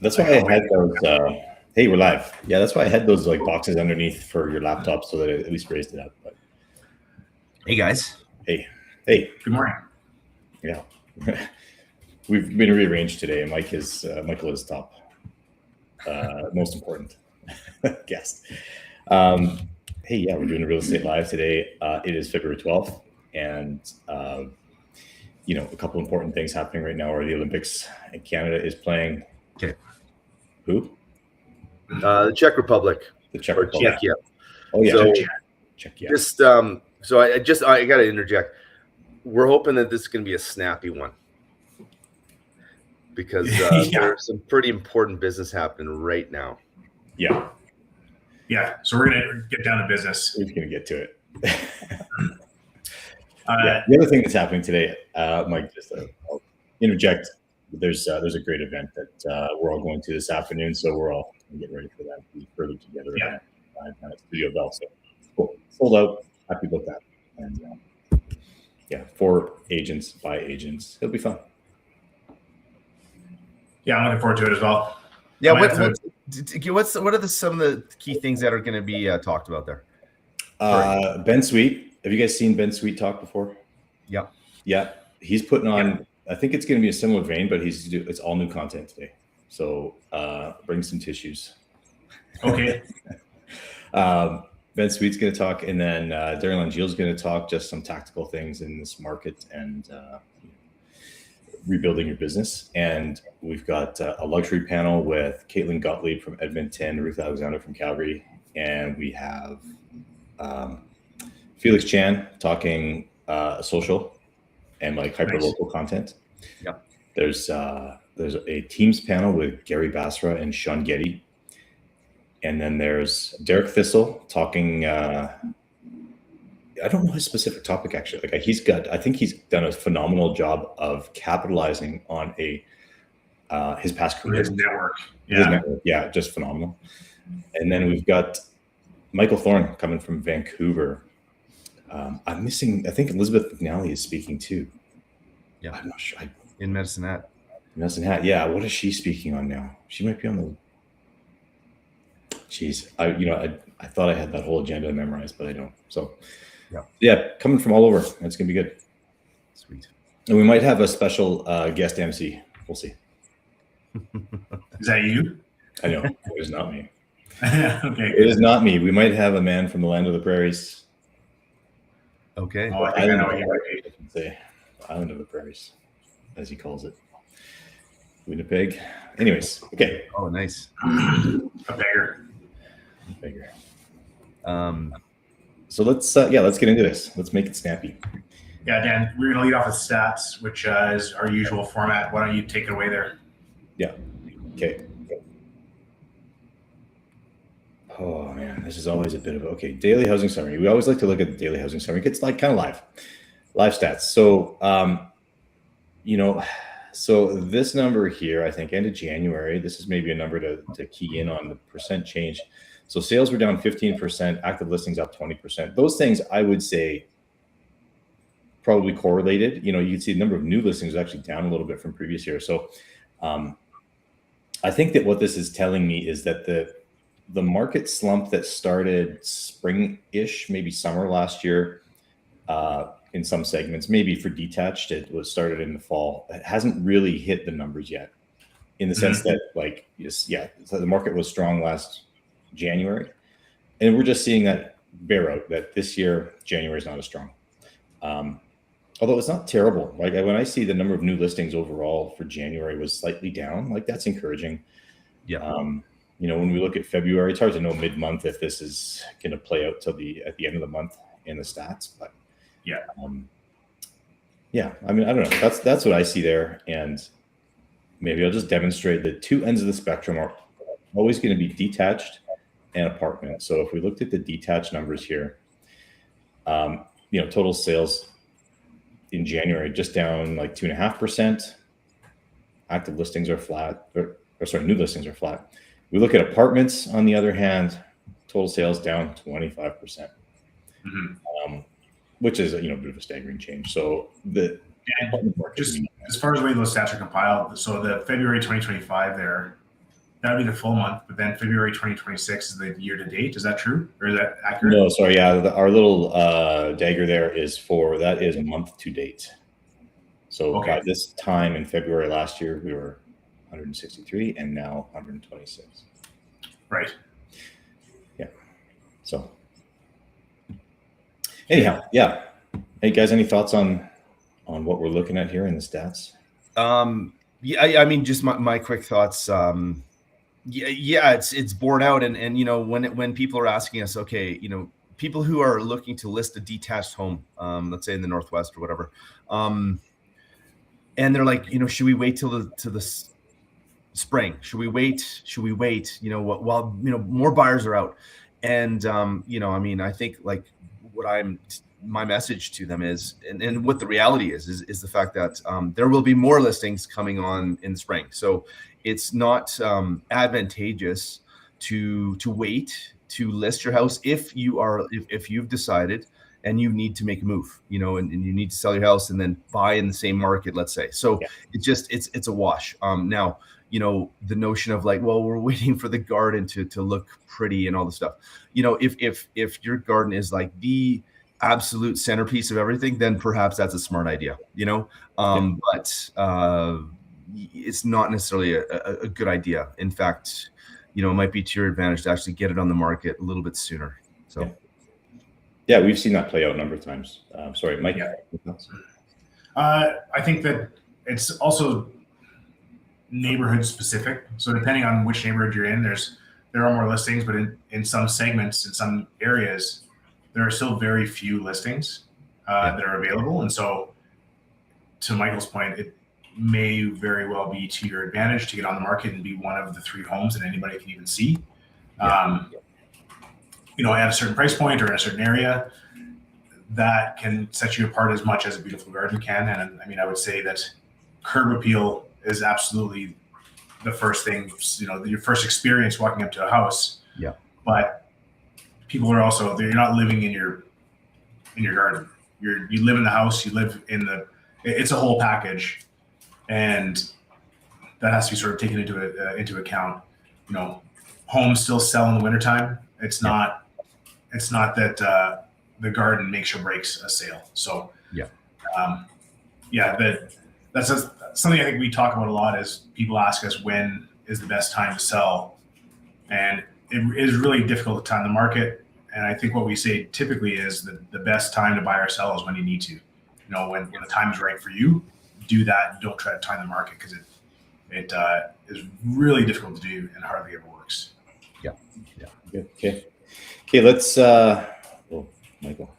That's why I had those. Hey, we're live. Yeah, that's why I had those like boxes underneath for your laptop so that it at least raised it up. But hey, guys. Hey. Good morning. Yeah, we've been rearranged today. Michael is top, most important guest. Hey, yeah, we're doing a real estate live today. It is February 12th, and a couple important things happening right now are the Olympics, and Canada is playing. Okay. Who? The Czech Republic. The Czech Republic. Czechia. Oh yeah. So Czechia. just I got to interject. We're hoping that this is going to be a snappy one because there's some pretty important business happening right now. Yeah. So we're gonna get down to business. We're gonna get to it. The other thing that's happening today, Mike, just I'll interject. There's a great event that we're all going to this afternoon, so we're all getting ready for that. We further together at Studio Bell. So cool. Sold out. Happy about that. And for agents, by agents, it'll be fun. Yeah, I'm looking forward to it as well. Yeah, what are some of the key things that are going to be talked about there? Ben Sweet. Have you guys seen Ben Sweet talk before? Yeah. Yeah, he's putting on. Yeah. I think it's going to be a similar vein, but it's all new content today. So bring some tissues. Okay. Ben Sweet's going to talk, and then Darren Langille's going to talk just some tactical things in this market and rebuilding your business. And we've got a luxury panel with Caitlin Gottlieb from Edmonton, Ruth Alexander from Calgary, and we have Felix Chan talking social and like hyper-local content. Yeah. There's a Teams panel with Gary Basra and Sean Getty. And then there's Derek Thistle talking. I don't know his specific topic actually. Like I think he's done a phenomenal job of capitalizing on his past career. His network. Yeah, just phenomenal. And then we've got Michael Thorne coming from Vancouver. I'm missing. I think Elizabeth McNally is speaking too. Yeah, I'm not sure. In Medicine Hat. Yeah. What is she speaking on now? She might be on the. Jeez, I thought I had that whole agenda memorized, but I don't. So, yeah, coming from all over. It's gonna be good. Sweet. And we might have a special guest MC. We'll see. Is that you? I know it is not me. Okay. It is not me. We might have a man from the land of the prairies. Okay. Oh, I think I know what you're say. Island of the prairies, as he calls it. Winnipeg. Anyways, okay. Oh, nice. A beggar. So let's get into this. Let's make it snappy. Yeah, Dan, we're going to lead off with stats, which is our usual format. Why don't you take it away there? Yeah. Okay. Oh man, this is always a bit of daily housing summary. We always like to look at the daily housing summary. It's like kind of live stats. So so this number here, I think end of January, this is maybe a number to key in on the percent change. So sales were down 15%, active listings up 20%. Those things I would say probably correlated. You can see the number of new listings is actually down a little bit from previous year. So I think that what this is telling me is that the market slump that started spring-ish, maybe summer last year, in some segments, maybe for detached, it was started in the fall. It hasn't really hit the numbers yet, in the sense that so the market was strong last January, and we're just seeing that bear out that this year January is not as strong. Although it's not terrible. Like when I see the number of new listings overall for January was slightly down, like that's encouraging. Yeah. When we look at February, it's hard to know mid-month if this is going to play out at the end of the month in the stats, but I mean, I don't know. That's what I see there, and maybe I'll just demonstrate the two ends of the spectrum are always going to be detached and apartment. So if we looked at the detached numbers here, total sales in January just down like 2.5%. Active listings are flat, new listings are flat. We look at apartments, on the other hand, total sales down 25%, which is a bit of a staggering change. So just as far as the way those stats are compiled, so the February 2025 there, That would be the full month, but then February 2026 is the year to date. Is that true, or is that accurate? No, sorry. Yeah, our little dagger there is that is month to date. So Okay. by this time in February last year, we were 163, and now 126. Right. Yeah. So anyhow, yeah. Hey guys, any thoughts on what we're looking at here in the stats? Yeah, I mean, just my quick thoughts. Yeah, it's borne out, and when people are asking us, okay, people who are looking to list a detached home, let's say in the Northwest or whatever, and they're like, should we wait till the spring? Should we wait? While more buyers are out? And I mean, I think like my message to them is, and what the reality is the fact that there will be more listings coming on in the spring. So it's not advantageous to wait to list your house if you've decided and you need to make a move, and you need to sell your house and then buy in the same market, let's say. So it's a wash. Now, the notion of like, well, we're waiting for the garden to look pretty and all the stuff. If your garden is like the absolute centerpiece of everything, then perhaps that's a smart idea, but it's not necessarily a good idea. In fact, it might be to your advantage to actually get it on the market a little bit sooner. So yeah, we've seen that play out a number of times. Sorry, Mike. Yeah. I think that it's also neighborhood specific. So depending on which neighborhood you're in, there are more listings, but in some segments, in some areas, there are still very few listings that are available. And so to Michael's point, it may very well be to your advantage to get on the market and be one of the 3 homes that anybody can even see. At a certain price point or in a certain area, that can set you apart as much as a beautiful garden can. And I mean, I would say that curb appeal is absolutely the first thing, your first experience walking up to a house. Yeah. But people are also, you're not living in your garden. You live in the house, you live it's a whole package. And that has to be sort of taken into account. Homes still sell in the wintertime. It's not that the garden makes or breaks a sale. So that's something I think we talk about a lot. Is people ask us when is the best time to sell, and it is really difficult to time the market. And I think what we say typically is that the best time to buy or sell is when you need to. When the time is right for you, do that. Don't try to time the market because it is really difficult to do and hardly ever works. Yeah. Okay. Let's Michael.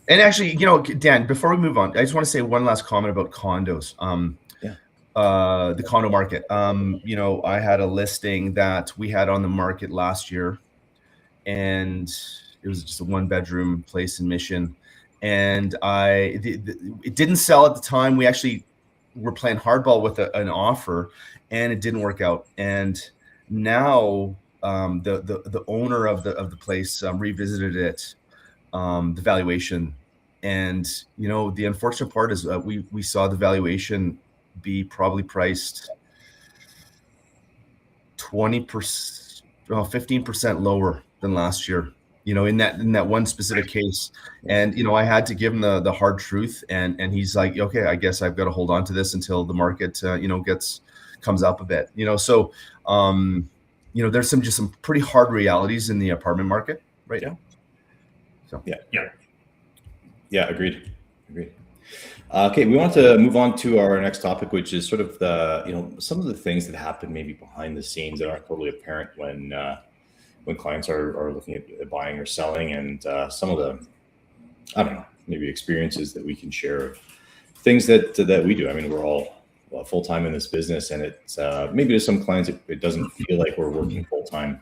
And actually, Dan, before we move on, I just want to say one last comment about condos. The condo market. I had a listing that we had on the market last year, and it was just a 1-bedroom place in Mission. And it didn't sell at the time. We actually were playing hardball with an offer, and it didn't work out. And now the owner of the place revisited it, the valuation, and the unfortunate part is we saw the valuation be probably priced 20%, 15% lower than last year. In that one specific case. And, I had to give him the hard truth, and he's like, okay, I guess I've got to hold on to this until the market, comes up a bit, so, there's some pretty hard realities in the apartment market right now. So, Yeah. Agreed. Okay. We want to move on to our next topic, which is sort of some of the things that happen maybe behind the scenes that aren't totally apparent when clients are looking at buying or selling, and some of the, I don't know, maybe experiences that we can share of things that we do. I mean, we're all full-time in this business, and it's maybe to some clients, it doesn't feel like we're working full-time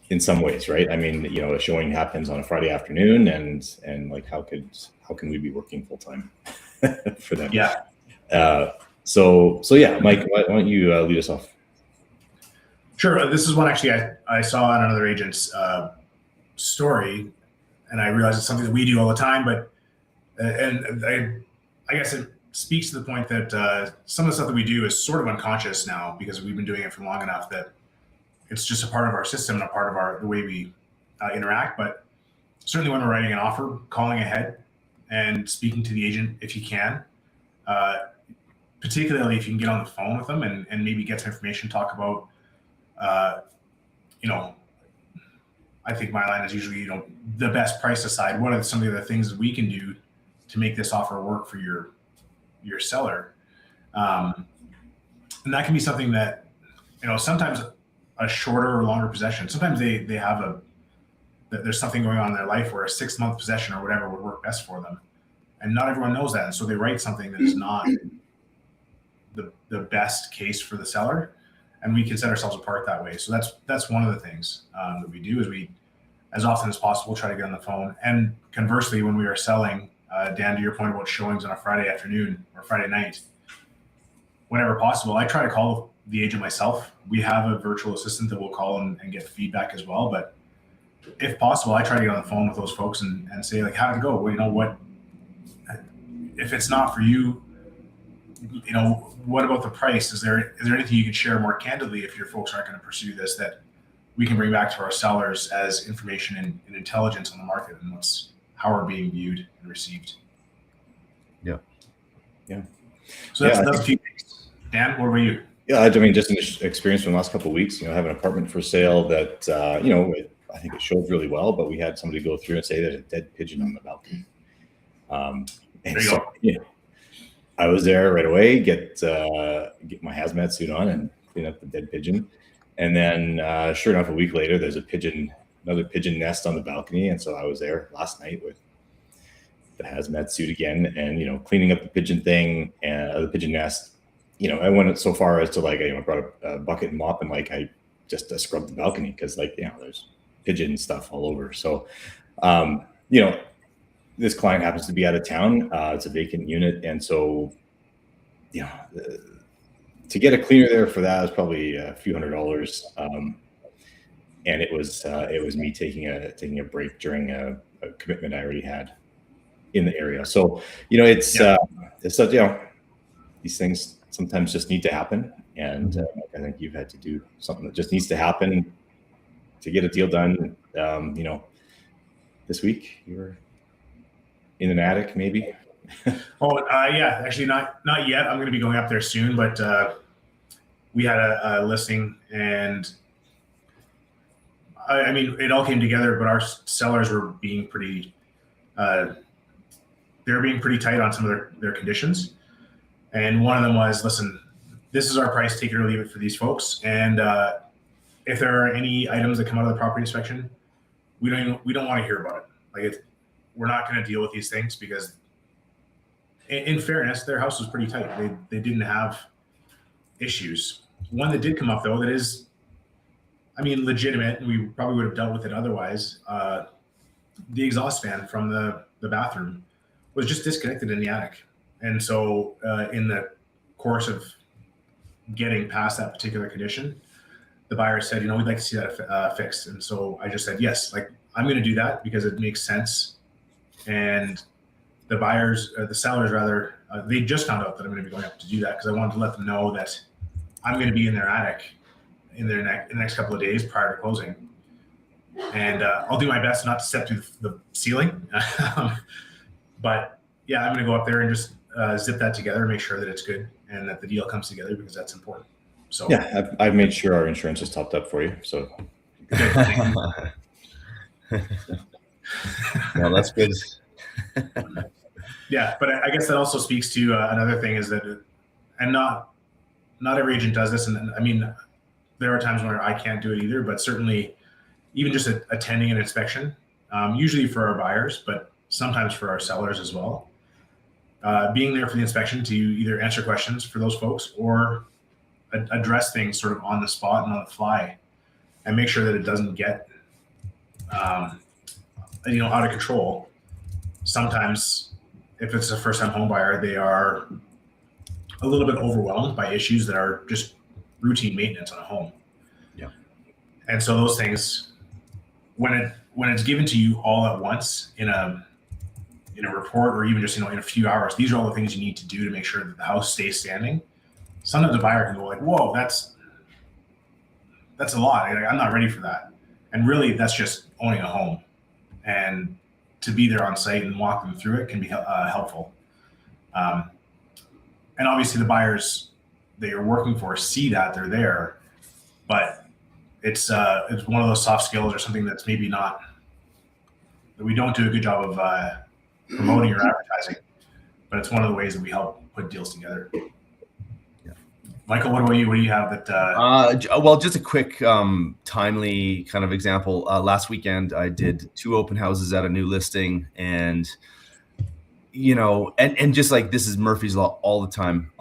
in some ways, right? I mean, a showing happens on a Friday afternoon, and like, how can we be working full-time for them? Yeah. So yeah, Mike, why don't you lead us off? Sure. This is one actually I saw on another agent's story, and I realized it's something that we do all the time. But I guess speaks to the point that some of the stuff that we do is sort of unconscious now because we've been doing it for long enough that it's just a part of our system and a part of the way we interact. But certainly when we're writing an offer, calling ahead and speaking to the agent if you can, particularly if you can get on the phone with them and maybe get some information, talk about, I think my line is usually, the best price aside, what are some of the things that we can do to make this offer work for your seller? And that can be something that, sometimes a shorter or longer possession, sometimes they have there's something going on in their life where a 6-month possession or whatever would work best for them. And not everyone knows that. And so they write something that is not the best case for the seller. And we can set ourselves apart that way. So that's one of the things that we do is we, as often as possible, try to get on the phone. And conversely, when we are selling, Dan, to your point about showings on a Friday afternoon or Friday night, whenever possible, I try to call the agent myself. We have a virtual assistant that will call and get feedback as well. But if possible, I try to get on the phone with those folks and say, like, how did it go? Well, what if it's not for you? What about the price? Is there anything you can share more candidly if your folks aren't going to pursue this that we can bring back to our sellers as information and intelligence on the market and how we're being viewed and received? Yeah. So that's a few things. Dan, what about you? Yeah, I mean, just an experience from the last couple of weeks. I have an apartment for sale that I think it showed really well, but we had somebody go through and say there's a dead pigeon on the balcony. And so, I was there right away, get my hazmat suit on and clean up the dead pigeon. And then sure enough, a week later, there's another pigeon nest on the balcony. And so I was there last night with the hazmat suit again and, cleaning up the pigeon thing and the pigeon nest. I went so far as to I brought a bucket and mop and I just scrubbed the balcony because there's pigeon stuff all over. So, this client happens to be out of town. It's a vacant unit. And so, to get a cleaner there for that was probably a few $100s. And it was me taking a break during a commitment I already had in the area. So, it's such, these things sometimes just need to happen. And I think you've had to do something that just needs to happen to get a deal done. This week you were in an attic, maybe. Yeah, actually not yet. I'm going to be going up there soon, but we had a listing, and I mean, it all came together. But our sellers were being pretty, they were being pretty tight on some of their conditions, and one of them was, listen, this is our price, take it or leave it for these folks, and if there are any items that come out of the property inspection, we don't want to hear about it. We're not going to deal with these things because, in fairness, their house was pretty tight. They didn't have issues. One that did come up though, that is, legitimate, and we probably would have dealt with it otherwise. The exhaust fan from the bathroom was just disconnected in the attic, and so in the course of getting past that particular condition, the buyer said, we'd like to see that fixed. And so I just said, yes, I'm going to do that because it makes sense. And the sellers rather, they just found out that I'm going to be going up to do that because I wanted to let them know that I'm going to be in their attic in the next couple of days prior to closing. And I'll do my best not to step through the ceiling. But yeah, I'm going to go up there and just zip that together and make sure that it's good and that the deal comes together because that's important. So yeah, I've made sure our insurance is topped up for you. So well, that's good. Yeah, but I guess that also speaks to another thing is that, and not every agent does this. And there are times where I can't do it either, but certainly even just attending an inspection, usually for our buyers, but sometimes for our sellers as well. Being there for the inspection to either answer questions for those folks or address things sort of on the spot and on the fly and make sure that it doesn't get, out of control. Sometimes if it's a first-time home buyer, they are a little bit overwhelmed by issues that are just routine maintenance on a home. Yeah. And so those things, when it's given to you all at once in a in a report or even just, in a few hours, these are all the things you need to do to make sure that the house stays standing. Sometimes the buyer can go like, whoa, that's a lot. Like, I'm not ready for that. And really, that's just owning a home. And to be there on site and walk them through it can be helpful. And obviously, the buyers that you're working for see that they're there, but it's one of those soft skills or something that's maybe not, that we don't do a good job of promoting or advertising, but it's one of the ways that we help put deals together. Michael, what about you? What do you have that? Well, just a quick, timely kind of example. Last weekend, I did 2 open houses at a new listing, and and just like, this is Murphy's Law all the time.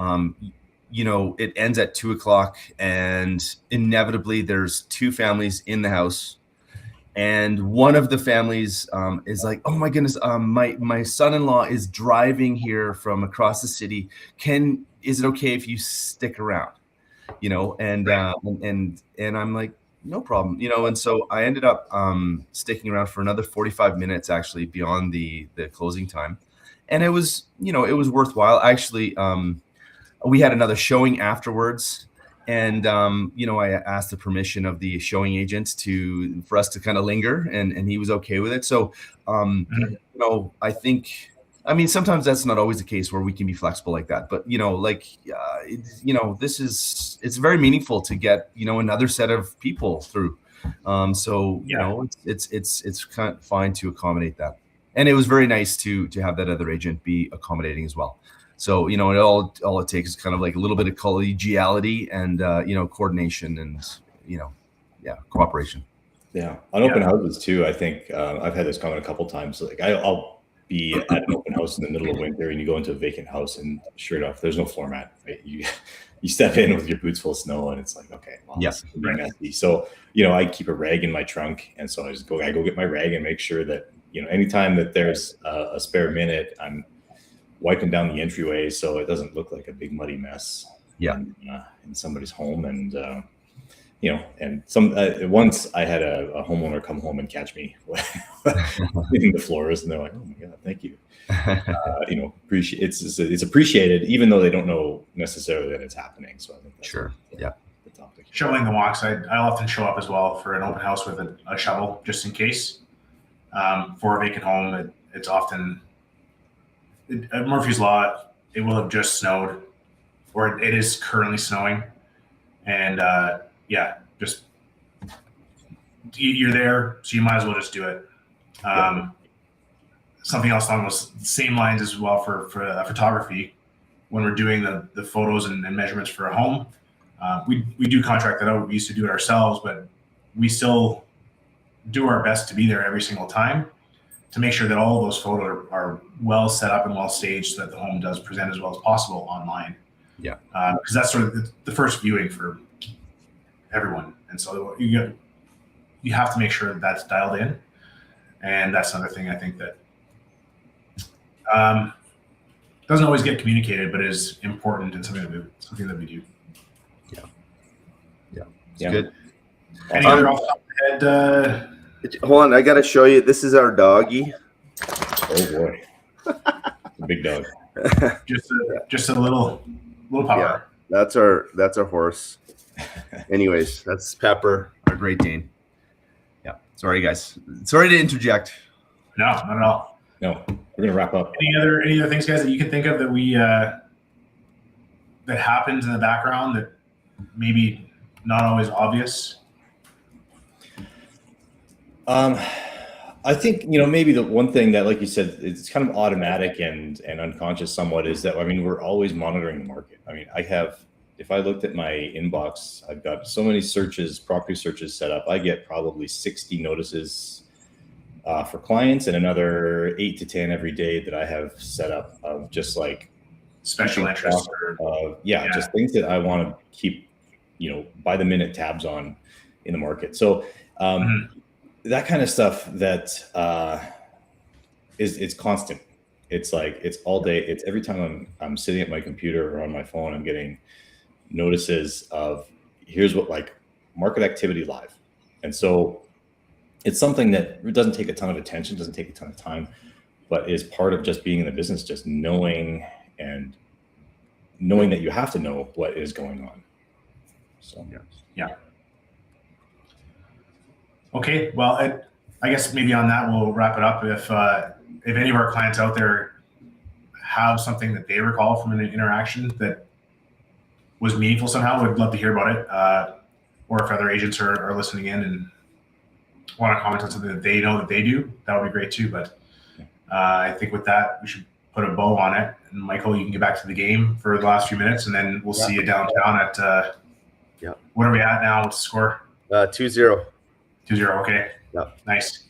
It ends at 2:00, and inevitably there's 2 families in the house, and one of the families is like, "Oh my goodness, my son-in-law is driving here from across the city. Is it okay if you stick around?" And I'm like, no problem, and so I ended up sticking around for another 45 minutes, actually, beyond the closing time, and it was worthwhile. Actually, we had another showing afterwards, and I asked the permission of the showing agent for us to kind of linger, and he was okay with it. So I think, sometimes that's not always the case where we can be flexible like that, but it's very meaningful to get another set of people through. It's kind of fine to accommodate that, and it was very nice to have that other agent be accommodating as well. So all it takes is kind of like a little bit of collegiality and coordination and cooperation. Yeah, on open houses too. I think I've had this comment a couple times. Like I'll be at an open house in the middle of winter, and you go into a vacant house, and sure enough, there's no floor mat. Right? You step in with your boots full of snow, and it's like, okay, well, yes, it's gonna be messy. So I keep a rag in my trunk, and so I go get my rag and make sure that anytime that there's a spare minute, I'm wiping down the entryway so it doesn't look like a big muddy mess. In somebody's home. And and once I had a homeowner come home and catch me cleaning the floors, and they're like, "Oh my god, thank you." Appreciate it's appreciated, even though they don't know necessarily that it's happening. So I think that's the topic. Shoveling the walks, I often show up as well for an open house with a shovel, just in case. For a vacant home, it's often at Murphy's Law, it will have just snowed, or it is currently snowing, and just you're there, so you might as well just do it. Something else along those same lines as well for photography, when we're doing the photos and measurements for a home, we do contract that out. We used to do it ourselves, but we still do our best to be there every single time to make sure that all of those photos are well set up and well staged, so that the home does present as well as possible online. Because that's sort of the first viewing for everyone, and so you have to make sure that that's dialed in. And that's another thing I think that doesn't always get communicated, but is important and something that we do. It's good. Any other off the top of the head? Hold on, I gotta show you. This is our doggy. Oh boy, big dog. just a little power. Yeah, that's our horse. Anyways, that's Pepper, our Great Dane. Yeah, sorry guys, sorry to interject. No, not at all. No, we're gonna wrap up. Any other things, guys, that you can think of that we that happens in the background that maybe not always obvious? I think, maybe the one thing that, like you said, it's kind of automatic and unconscious somewhat, is that, we're always monitoring the market. If I looked at my inbox, I've got so many property searches set up. I get probably 60 notices for clients, and another 8 to 10 every day that I have set up of just like special interest. Just things that I want to keep, by the minute tabs on in the market. So, that kind of stuff that it's constant. It's like, it's all day. It's every time I'm sitting at my computer or on my phone, I'm getting notices of here's what, like, market activity live. And so it's something that doesn't take a ton of attention, doesn't take a ton of time, but is part of just being in the business, just knowing that you have to know what is going on. So Yeah. Okay. Well, I guess maybe on that we'll wrap it up. If any of our clients out there have something that they recall from an interaction that was meaningful somehow, we'd love to hear about it. Or if other agents are listening in and want to comment on something that they know that they do, that would be great too. But I think with that, we should put a bow on it. And Michael, you can get back to the game for the last few minutes, and then we'll see you downtown at what are we at now? What's the score? 2-0. 2-0. Okay. Yeah. Nice.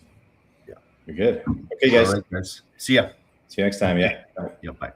you're good. Okay, guys. All right, guys. See ya. See you next time. Yeah. Yeah, bye.